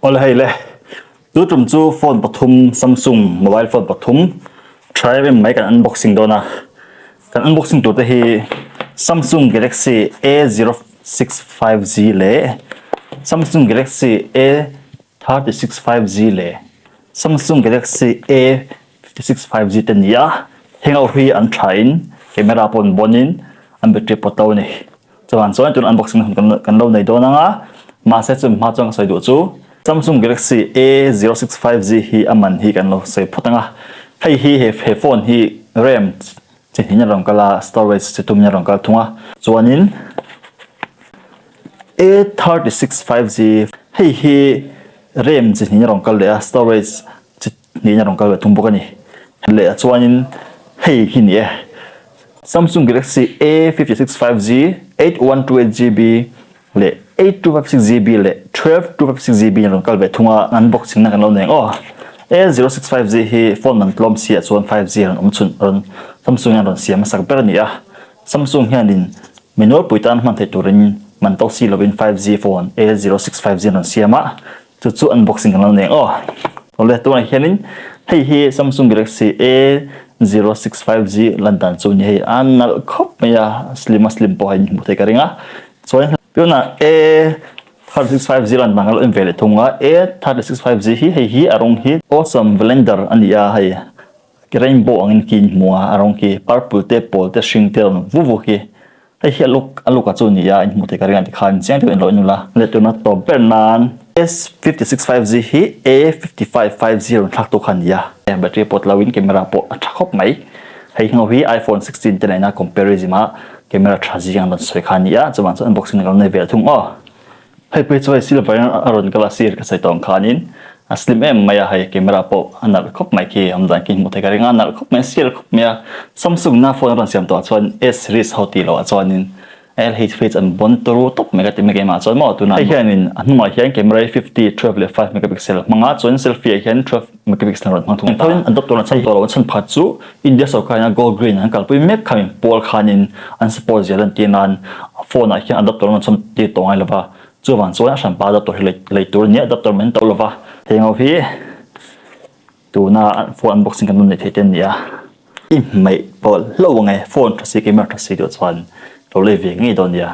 Ol hay le tu tum chu phone pathum Samsung mobile phone pathum try mai kan unboxing dona kan unboxing to te hi Samsung Galaxy A065Z le Samsung Galaxy A365Z le Samsung Galaxy A565Z ten ya hengau hi an thain camera pon bonin an battery potau ni chuan tun unboxing kan lo nei dona nga ma se chum ma chang sai du chu Samsung Galaxy A065Z hi aman hi kan lo sei photanga hei hi phone hi RAM chi hinya rong kala storage chi tum nya rong kal thunga chuanin A365Z hei RAM chi hinya rong kal le storage chi hinya rong kal thum bokani le chuanin hei hi ni Samsung Galaxy A565Z 8128GB le 8256GB le 12256GB rong kal ve thunga unboxing na kan lo neng A065Z hi phone man tlom si a chuan 5G ron chun ron Samsung ron siam sak ber ni Samsung hianin menor puitan man thei turin man to si lovin 5G phone A065Z ron siama chu unboxing kan lo neng ole to hianin hei Samsung Galaxy A065Z lantan chu ni hei anal khop maya slim po hain mu thei karinga chuan piona A365Z lan bangal envele thunga A365Z hi arong hi awesome blender ania hai rainbow angin kin mua arong ki purple te pol te shing te vuvu hi hei look a chu ni ya in mu thei karinga ti khan chiang te lo nula le to na to bernan S565Z hi A5550 thak to khan ya battery pot lawin camera po athakop mai hei ngohi iPhone 16 te na comparison ma camera thaji ang don soi khan ya chuan unboxing ngal nei ve thung hei pe choi silver aron kala sir ka sai tong khanin aslim maya hai camera po anal khop mai ki amdan ki muthai karinga anal khop mai sir khop maya Samsung na phone ron siam to chuan S series hoti lo chuanin LH an bon toru top mega ti mega ma chuan mo tuna hianin anma hian camera 50 12.5 megapixel manga chuan selfie hian 12 megapixel ron thung thawin adapter na chan to lo chan phat chu India sokana gold green an kalpui mek khamin pol khanin an support zelan tinan phone a hian adapter na cham ti tongai lova chuan sam pa adapter le tur ni adapter men to lova hengau hi tuna phone unboxing kan nei theten nia i mai pol lo ngai phone thasi camera thasi do chuan lo le ve ngi don ya